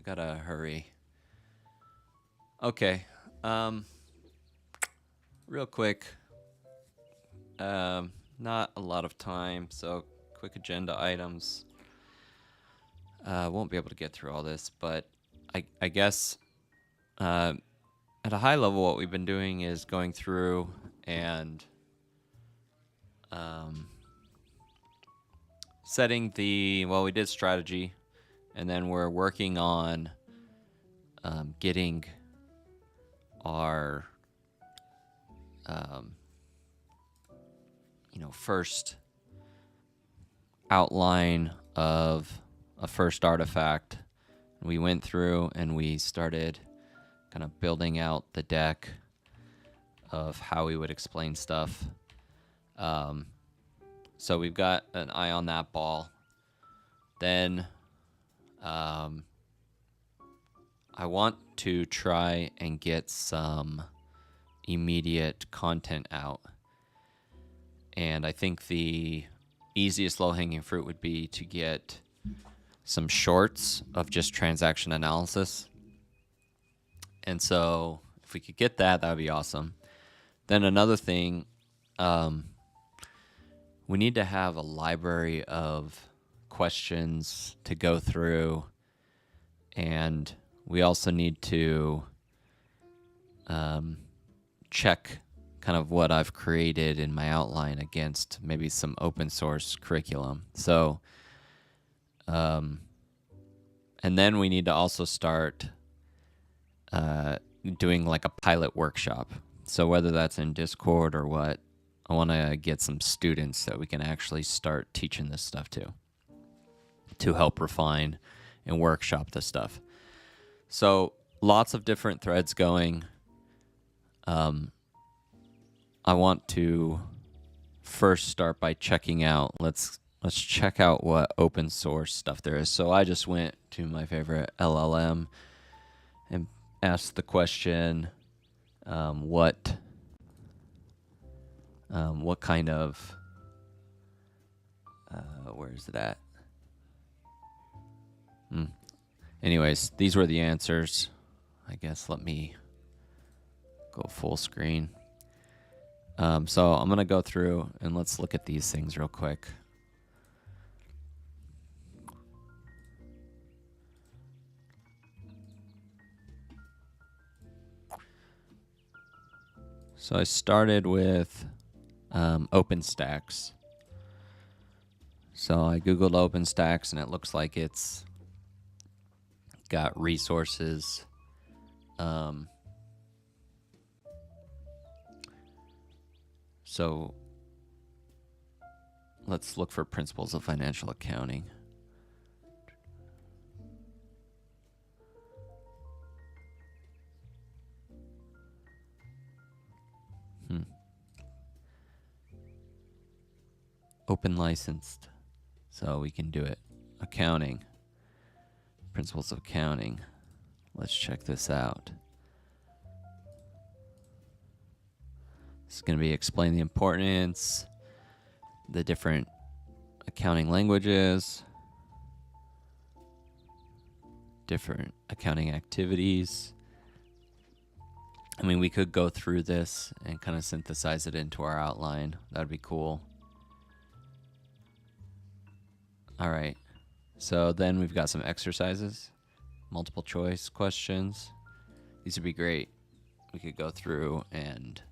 I gotta hurry. Okay. Real quick. Not a lot of time, so quick agenda items. Won't be able to get through all this, but I guess at a high level, what we've been doing is going through and setting we did strategy, and then we're working on getting our first outline of a first artifact. We went through and we started kind of building out the deck of how we would explain stuff. So we've got an eye on that ball. Then I want to try and get some immediate content out. And I think the easiest low-hanging fruit would be to get some shorts of just transaction analysis. And so if we could get that, that would be awesome. Then another thing, we need to have a library of questions to go through. And we also need to check kind of what I've created in my outline against maybe some open source curriculum. So, and then we need to also start doing like a pilot workshop. So whether that's in Discord or what, I want to get some students that we can actually start teaching this stuff to help refine and workshop this stuff. So lots of different threads going. I want to first start by checking out. Let's check out what open source stuff there is. So I just went to my favorite LLM and asked the question, what kind of where is it at? Anyways, these were the answers. I guess let me go full screen. So I'm going to go through and let's look at these things real quick. So I started with OpenStax. So I Googled OpenStax and it looks like it's got resources. So let's look for principles of financial accounting. Open licensed, so we can do it. Accounting, principles of accounting. Let's check this out. It's going to be explain the importance, the different accounting languages, different accounting activities. I mean, we could go through this and kind of synthesize it into our outline. That'd be cool. All right. So then we've got some exercises, multiple choice questions. These would be great. We could go through and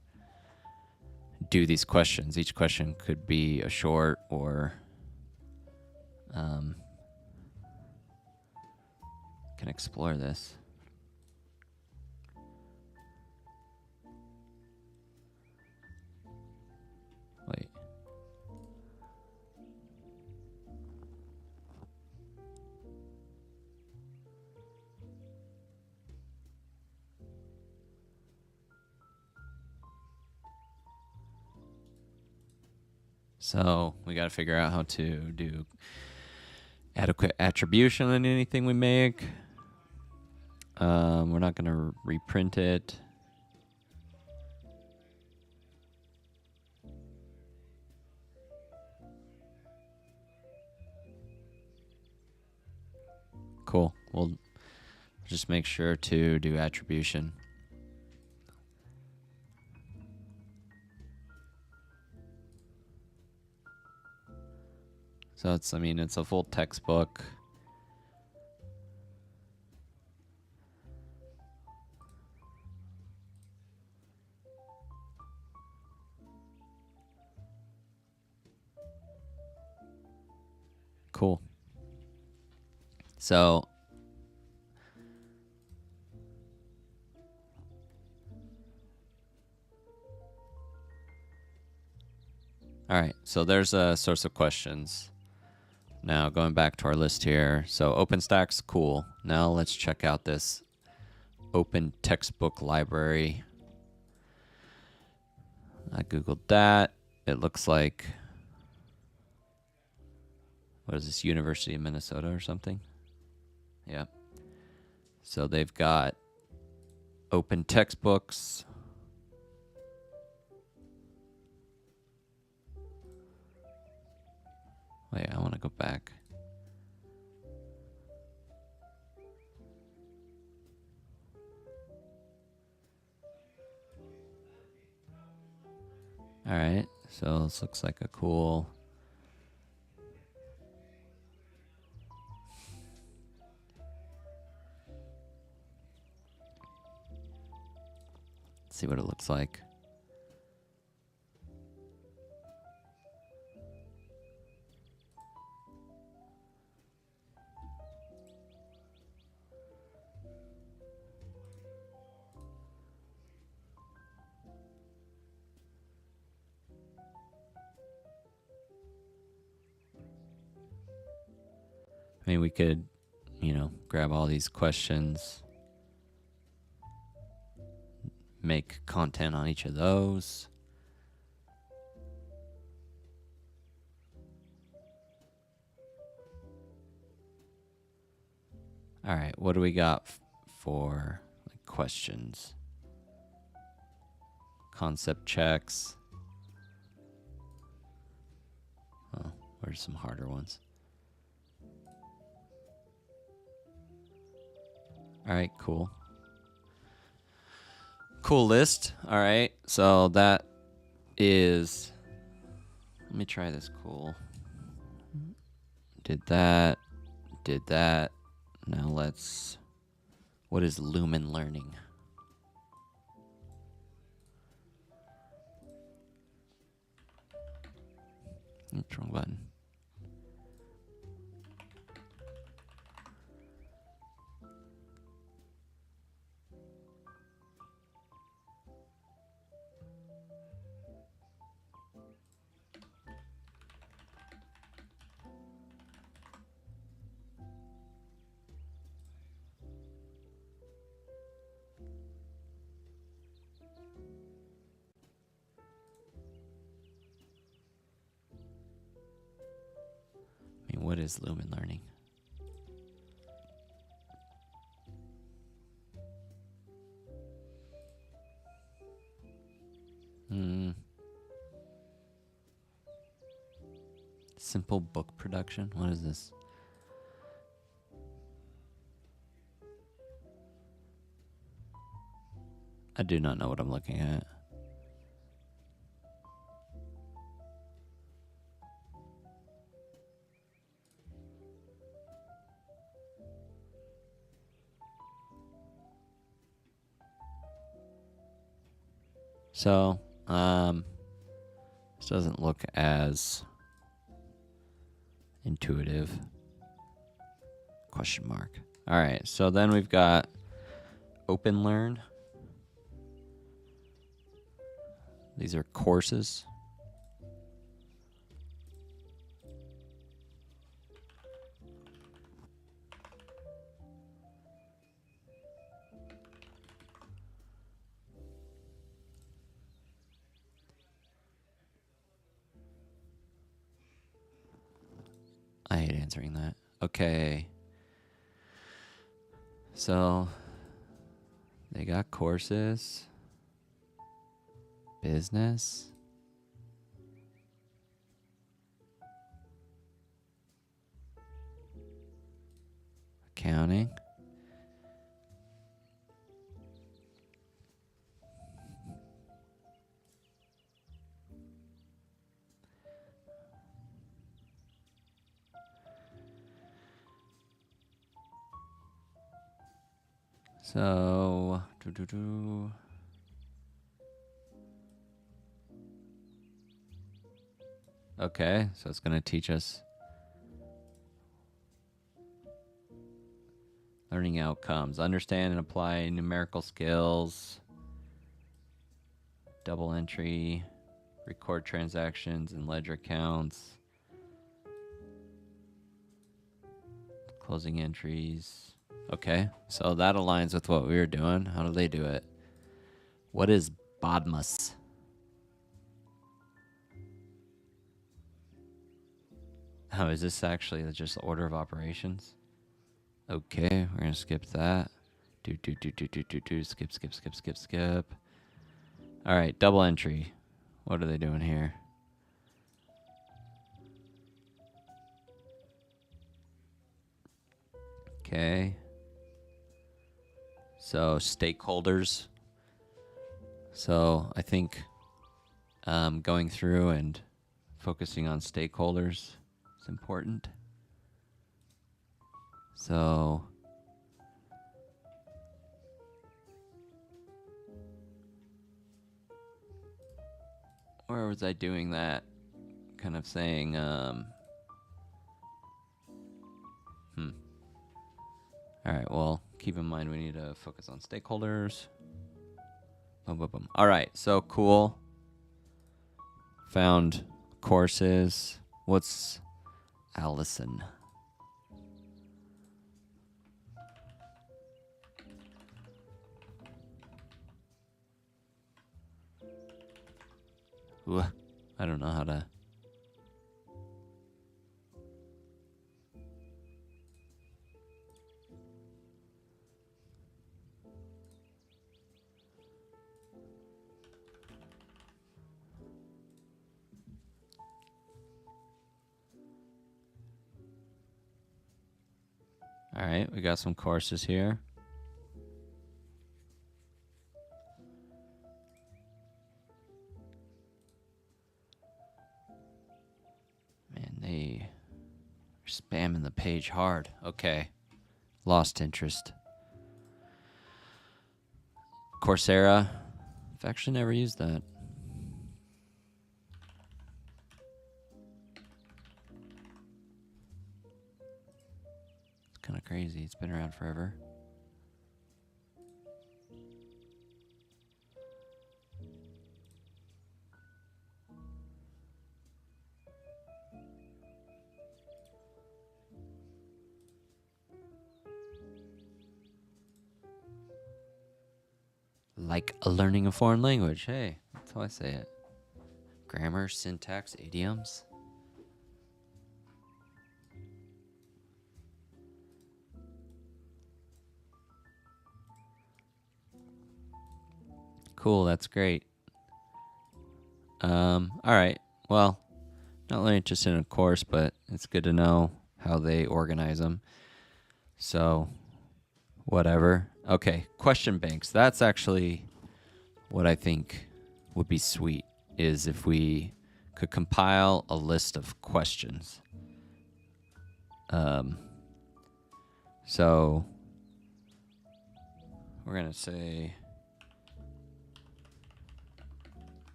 do these questions. Each question could be a short or can explore this. Wait. So we got to figure out how to do adequate attribution on anything we make. We're not going to reprint it. Cool. We'll Just make sure to do attribution. So it's, I mean, it's a full textbook. Cool. So all right, so there's a source of questions. Now going back to our list here. So OpenStack's cool. Now let's check out this open textbook library. I Googled that. It looks like, what is this, University of Minnesota or something? Yeah. So they've got open textbooks. Wait, I want to go back. All right, so this looks like a cool. Let's see what it looks like. I mean, we could, you know, grab all these questions, make content on each of those. All right, what do we got for like, questions? Concept checks. Oh, where's some harder ones? All right, cool. Cool list. All right, so that is, let me try this. Cool. Did that. Now let's, what is Lumen Learning? Oops, wrong button. I mean, what is Lumen Learning? Simple book production? What is this? I do not know what I'm looking at. So, this doesn't look as intuitive. Question mark. All right, so then we've got OpenLearn. These are courses. I hate answering that. Okay. So they got courses, business, accounting, So, okay, so it's going to teach us learning outcomes. Understand and apply numerical skills, double entry, record transactions and ledger accounts, closing entries. Okay, so that aligns with what we were doing. How do they do it? What is BODMAS? Oh, is this actually just order of operations? Okay, we're gonna skip that. Skip. All right, double entry. What are they doing here? Okay. So stakeholders. So I think going through and focusing on stakeholders is important. So where was I doing that? Kind of saying, all right, well, keep in mind we need to focus on stakeholders. Boom, boom, boom. All right, so cool. Found courses. What's Allison? Ooh, I don't know how to. All right, we got some courses here. Man, they are spamming the page hard. Okay, lost interest. Coursera. I've actually never used that. It's kind of crazy. It's been around forever. Like learning a foreign language. Hey, that's how I say it. Grammar, syntax, idioms. Cool, that's great. All right. Well, not really interested in a course, but it's good to know how they organize them. So, whatever. Okay, question banks. That's actually what I think would be sweet, is if we could compile a list of questions. So we're going to say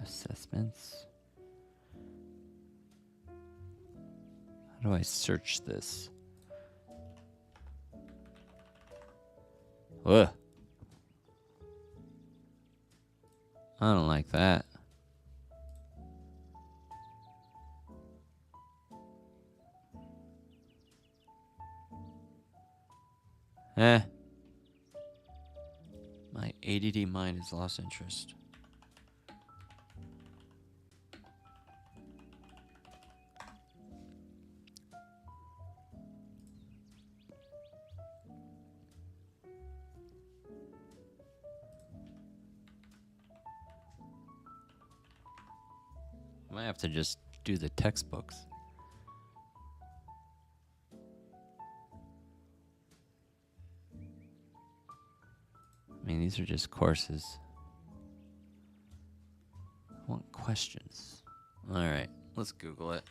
assessments. How do I search this? Ugh. I don't like that. My ADD mind has lost interest. I might have to just do the textbooks. mean, these are just courses. I want questions. All right, let's Google it.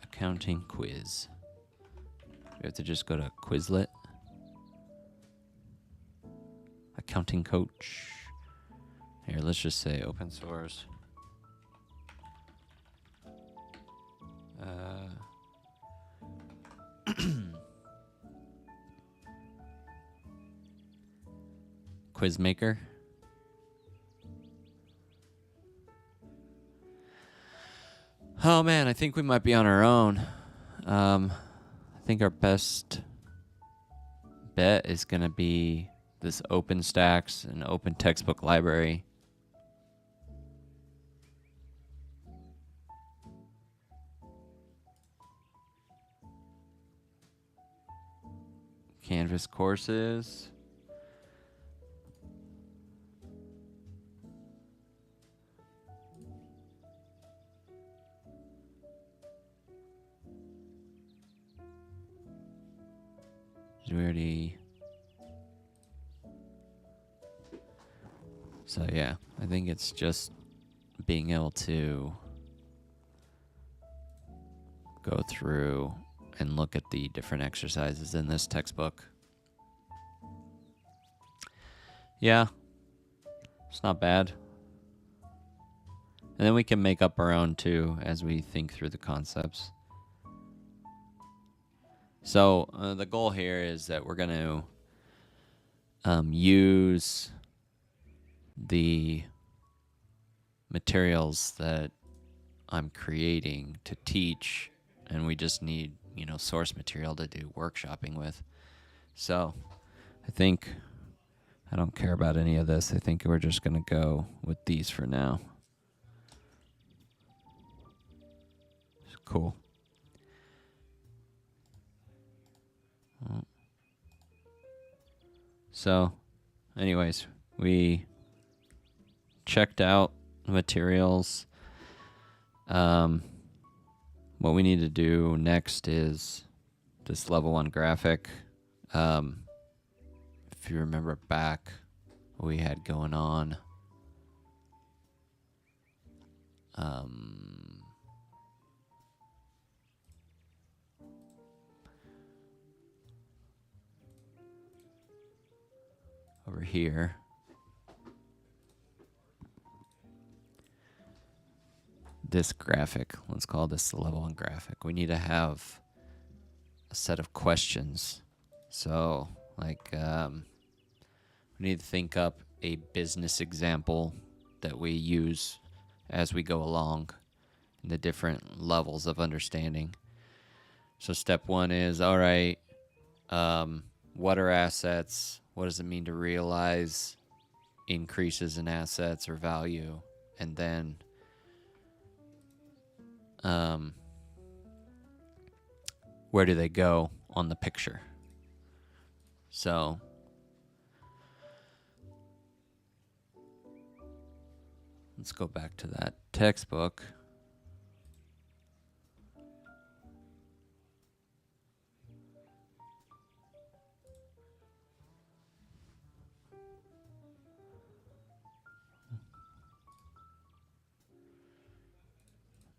Accounting quiz. We have to just go to Quizlet. Accounting coach. Here, let's just say open source. Quizmaker. Oh man, I think we might be on our own. I think our best bet is going to be this OpenStax and Open Textbook Library. Canvas courses. Did we already... So yeah, I think it's just being able to go through and look at the different exercises in this textbook. Yeah, it's not bad. And then we can make up our own too as we think through the concepts. So the goal here is that we're going to use the materials that I'm creating to teach, and we just need, source material to do workshopping with. So I think I don't care about any of this. I think we're just going to go with these for now. Cool. So, anyways, we checked out the materials. What we need to do next is this level 1 graphic. If you remember back, what we had going on. Over here. This graphic, let's call this the level 1 graphic. We need to have a set of questions. So, we need to think up a business example that we use as we go along in the different levels of understanding. So step 1 is, all right, what are assets? What does it mean to realize increases in assets or value? And then where do they go on the picture? So let's go back to that textbook.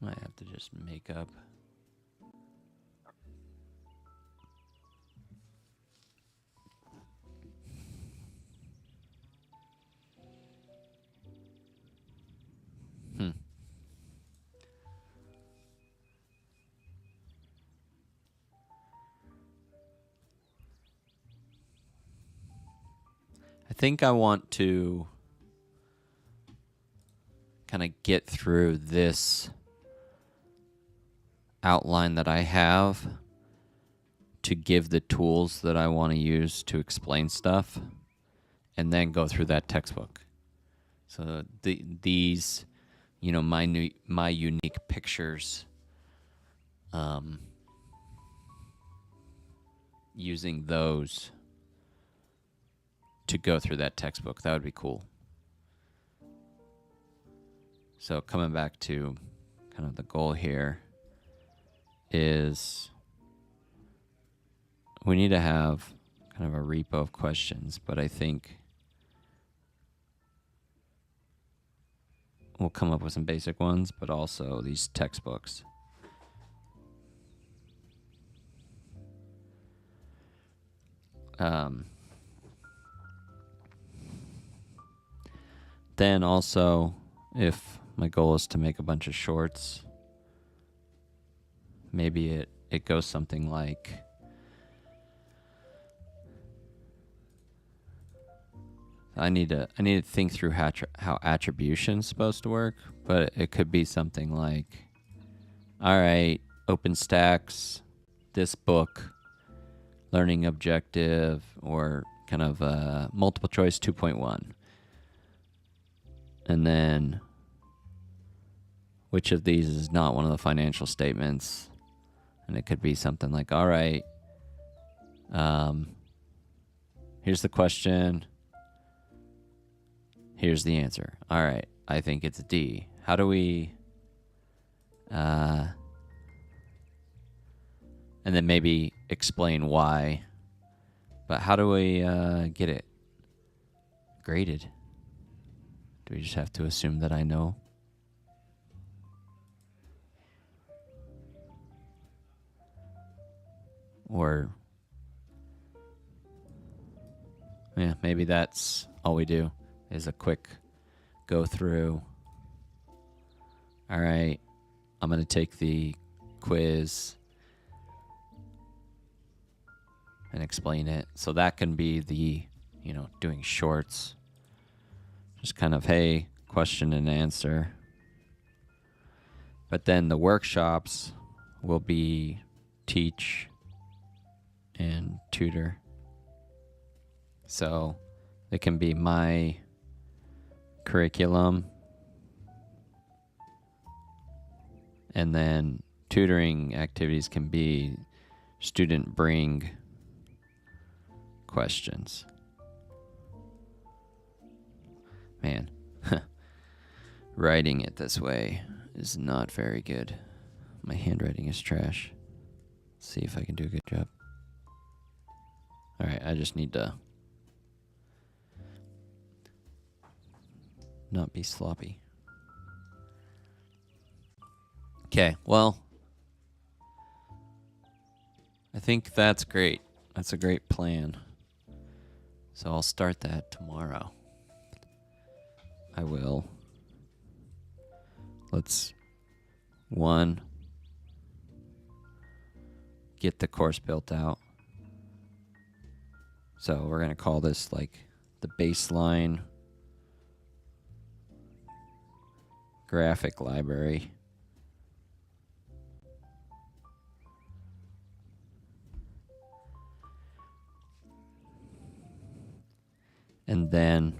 Might have to just make up. I think I want to kind of get through this outline that I have to give the tools that I want to use to explain stuff, and then go through that textbook. So these, my unique pictures, using those to go through that textbook, that would be cool. So coming back to kind of the goal here is we need to have kind of a repo of questions, but I think we'll come up with some basic ones, but also these textbooks. Then also, if my goal is to make a bunch of shorts, maybe it goes something like, I need to think through how attribution's supposed to work, but it could be something like, all right, OpenStax, this book, learning objective, or kind of multiple choice 2.1. And then which of these is not one of the financial statements? And it could be something like, all right, here's the question. Here's the answer. All right, I think it's D. How do we... and then maybe explain why. But how do we get it graded? Do we just have to assume that I know? Or, yeah, maybe that's all we do, is a quick go through. All right, I'm going to take the quiz and explain it. So that can be the, doing shorts. Just kind of, hey, question and answer. But then the workshops will be teach and tutor. So it can be my curriculum, and then tutoring activities can be student bring questions. Man, writing it this way is not very good. My handwriting is trash. Let's see if I can do a good job. All right, I just need to not be sloppy. Okay, well, I think that's great. That's a great plan. So I'll start that tomorrow. I will. Let's, one, get the course built out. So we're going to call this like the baseline graphic library. And then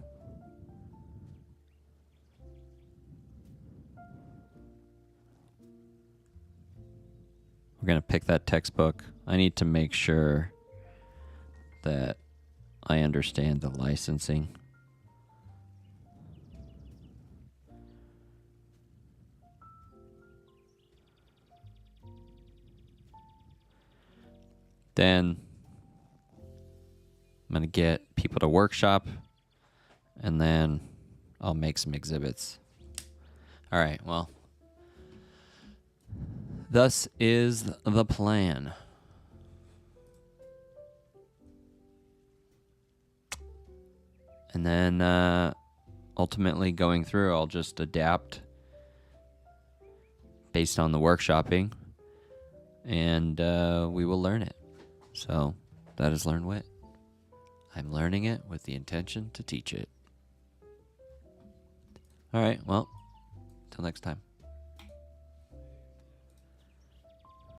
we're going to pick that textbook. I need to make sure that I understand the licensing. Then I'm going to get people to workshop, and then I'll make some exhibits. All right, well, thus is the plan. And then ultimately going through, I'll just adapt based on the workshopping, and we will learn it. So that is Learn Wit. I'm learning it with the intention to teach it. All right, well, till next time.